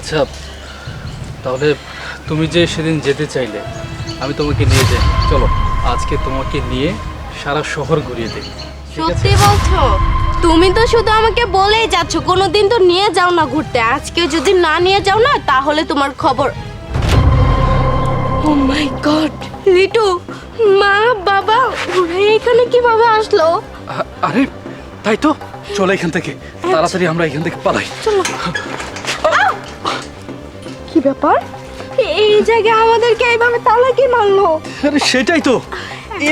আচ্ছা, তাহলে তুমি যে সেদিন যেতে চাইলে আমি তোমাকে নিয়ে যাই। চলো আজকে তোমাকে নিয়ে সারা শহর ঘুরিয়ে দিই। সত্যি বলছো? তুমি তো শুধু আমাকে বলেই যাচ্ছ, কোনোদিন তো নিয়ে যাও না ঘুরতে। আজকে যদি না নিয়ে যাও না তাহলে তোমার খবর। ও মাই গড, লিটু, মা বাবা ওরা এখানে কিভাবে আসলো? আরে তাই তো, চলো এখান থেকে তাড়াতাড়ি আমরা এখান থেকে পালাই। চলো। কি ব্যাপার, এই জায়গায় আমাদেরকে এইভাবে তালা কে মারলো? আরে সেটাই তো,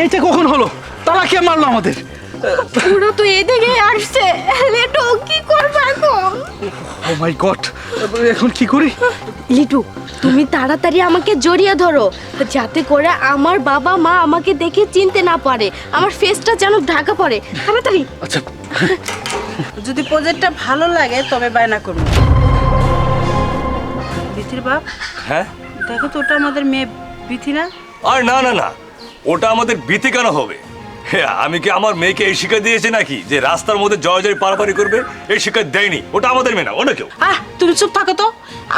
এইটা কখন হলো? তারা কে মারলো আমাদের? ওরা তো এদিকে আসছে। লিটু কি করবে এখন? ও মাই গড, এখন কি করি? লিটু, তুমি তাড়াতাড়ি আমাকে জড়িয়ে ধরো, যাতে করে আমার বাবা মা আমাকে দেখে চিনতে না পারে, আমার ফেসটা যেন ঢাকা পড়ে। তাড়াতাড়ি। আচ্ছা, যদি প্রজেক্টটা ভালো লাগে তবে বায়না করুন। বিথির বাপ, হ্যাঁ? দেখো তো ওটা আমাদের মেয়ে বিথি না? আর না না না, ওটা আমাদের বিতি কেন হবে? হ্যাঁ, আমি কি আমার মেয়েকে এই শিক্ষা দিয়েছি নাকি যে রাস্তার মধ্যে জয় পারাপারি করবে? এই শিক্ষা দেয়নি। ওটা আমাদের মেয়ে না, অন্য কেউ। তুমি চুপ থাকো তো।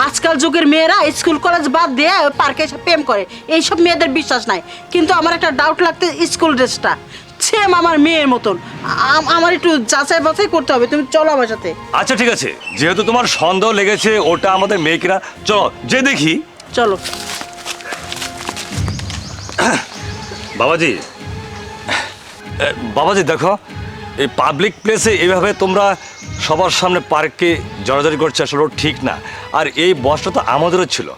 আজকাল যুগের মেয়েরা স্কুল কলেজ বাদ দিয়ে পার্কে এসে প্রেম করে, এইসব মেয়েদের বিশ্বাস নাই। কিন্তু আমার একটা ডাউট লাগতে, স্কুল ড্রেসটা সেম আমার মেয়ের মতন। আমার একটু যাচাই বাছাই করতে হবে। তুমি চলো আমার সাথে। আচ্ছা ঠিক আছে, যেহেতু তোমার সন্দেহ লেগেছে ওটা আমাদের মেয়ে কিনা, চলো যে দেখি। চলো। বাবাজি, বাবাজি দেখো, এই পাবলিক প্লেসে এইভাবে তোমরা সবার সামনে পার্কে জড়াজড়ি করছে, আসলে ঠিক না। আর এই বসটা তো আমাদেরও ছিল,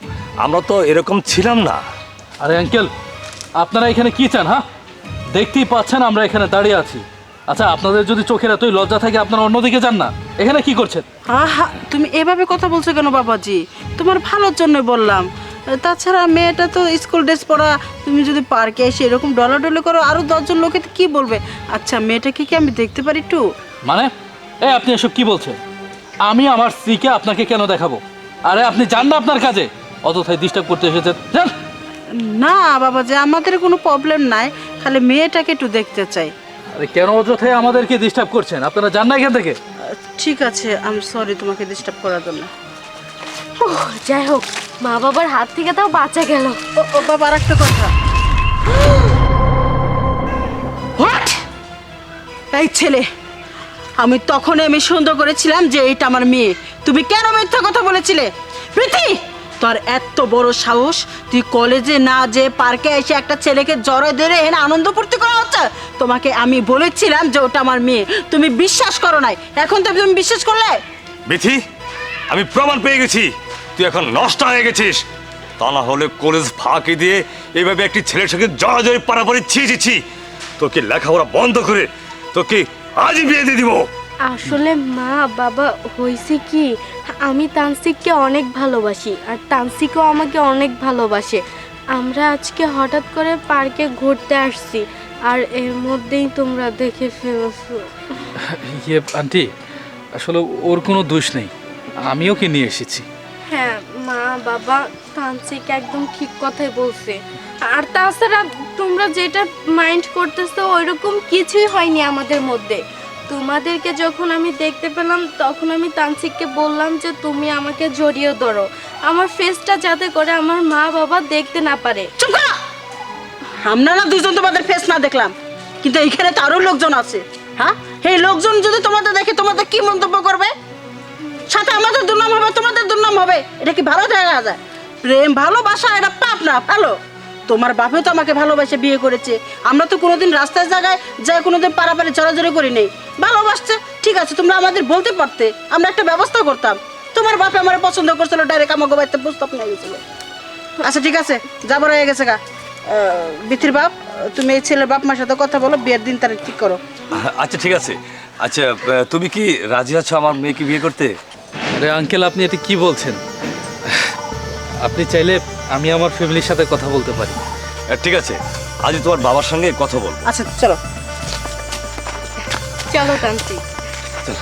আমরা তো এরকম ছিলাম না। আরে আঙ্কেল, আপনারা এখানে কি চান? হ্যাঁ, দেখতেই পাচ্ছেন আমরা এখানে দাঁড়িয়ে আছি। আচ্ছা, আপনাদের যদি চোখের এতই লজ্জা থাকে আপনারা অন্যদিকে যান না, এখানে কি করছেন? আহা, তুমি এভাবে কথা বলছো কেন বাবাজি? তোমার ভালোর জন্য বললাম। তাছাড়া মেয়েটা তো স্কুল ড্রেস পরা, তুমি যদি পার্কে এসে এরকম ডলাডলি করো আরো 10জন লোকে তো কি বলবে? আচ্ছা, মেয়েটাকে কি আমি দেখতে পারি একটু? মানে আপনি এসব কি বলছেন? আমি আমার স্ত্রীকে আপনাকে কেন দেখাবো? আরে আপনি যান না আপনার কাজে, অযথায় ডিস্টার্ব করতে এসেছেন। যান। না বাবাজি, আমাদের কোনো প্রবলেম নাই, খালি মেয়েটাকে একটু দেখতে চাই। আরে কেন অযথায় আমাদেরকে ডিস্টার্ব করছেন? আপনারা যান না এখান থেকে। ঠিক আছে, আমি সরি তোমাকে ডিস্টার্ব করার জন্য। যাই হোক, মা বাবার হাত থেকে তাও বাঁচা গেল। ও বাবা, আর একটা কথা। হোয়াট? এই ছেলে, আমি তখনই সন্দেহ করেছিলাম যে এটা আমার মেয়ে। তুমি কেন মিথ্যা কথা বলেছিলে? প্রীতি, তোর এত বড় সাহস, তুই কলেজে না যে পার্কে এসে একটা ছেলেকে জড়ায় ধরে এনে আনন্দ ফুর্তি করা হচ্ছে? তোমাকে আমি বলেছিলাম যে ওটা আমার মেয়ে, তুমি বিশ্বাস করো নাই, এখন তো তুমি বিশ্বাস করলে। বিথি, আমি প্রমাণ পেয়ে গেছি তুই এখন নষ্ট হয়ে গেছিস। তা না হলে কলেজ ফাঁকি দিয়ে এইভাবে একটি ছেলের সঙ্গে জড়াজড়ি পারাপারি ছিঁচেছি। তোকে লেখাপড়া বন্ধ করে তোকে আজই বিয়ে দিয়ে দিব। আসলে মা বাবা, হয়েছে কি, আমি তানসিককে অনেক ভালোবাসি আর তানসিকও আমাকে অনেক ভালোবাসে। আমরা আজকে হঠাৎ করে পার্কে ঘুরতে আসছি, আর এর মধ্যেই তোমরা দেখে ফেলেছো। ইয়ে আন্টি, আসলে ওর কোনো দোষ নেই, আমি ওকে নিয়ে এসেছি। হ্যাঁ মা বাবা, তানসিক একদম ঠিক কথাই বলছে। আর তাছাড়া তোমরা যেটা মাইন্ড করতেছো ওইরকম কিছুই হয়নি আমাদের মধ্যে। তোমাদেরকে যখন আমি দেখতে পেলাম তখন আমি তানসিককে বললাম যে তুমি আমাকে জড়িয়ে ধরো, আমার ফেসটা যাতে করে আমার মা বাবা দেখতে না পারে। চুপ করো। আমরা না দুজন তোমাদের ফেস না দেখলাম, কিন্তু এইখানে তো আরো লোকজন আছে। হ্যাঁ, এই লোকজন যদি তোমাদের দেখে তোমাদের কি মন্তব্য করবে? সাথে আমাদের দুর্নাম হবে, তোমাদের দুর্নাম হবে। এটা কি ভালো জায়গা যায়? প্রেম ভালোবাসা এটা পাপ না, ভালো। তোমার বাপে তো আমাকে ভালোবাসে বিয়ে করেছে। আমরা তো কোনোদিন রাস্তায় জায়গায় যাই কোনোদিন পারাপারি চড়াচড়ি করি নেই। ভালোবাসছে ঠিক আছে, তোমরা আমাদের বলতে পারতে, আমরা একটা ব্যবস্থা করতাম। তোমার বাপে আমার পছন্দ করছিল, ডাইরেক্ট আমাকে বাড়িতে প্রস্তাব নিয়ে গেছিল। আচ্ছা ঠিক আছে, যাবার হয়ে গেছে গা। বিথির বাপ, তুমি এই ছেলের বাপ মার সাথে কথা বলো, বিয়ের দিন তারিখ ঠিক করো। আচ্ছা ঠিক আছে। আচ্ছা, তুমি কি রাজি আছো আমার মেয়েকে বিয়ে করতে? আরে আঙ্কেল, আপনি এটা কি বলছেন? আপনি চাইলে আমি আমার ফ্যামিলির সাথে কথা বলতে পারি। ঠিক আছে, আজ তোমার বাবার সঙ্গে কথা বলবো। আচ্ছা চলো। চলো তানসিক। চলো।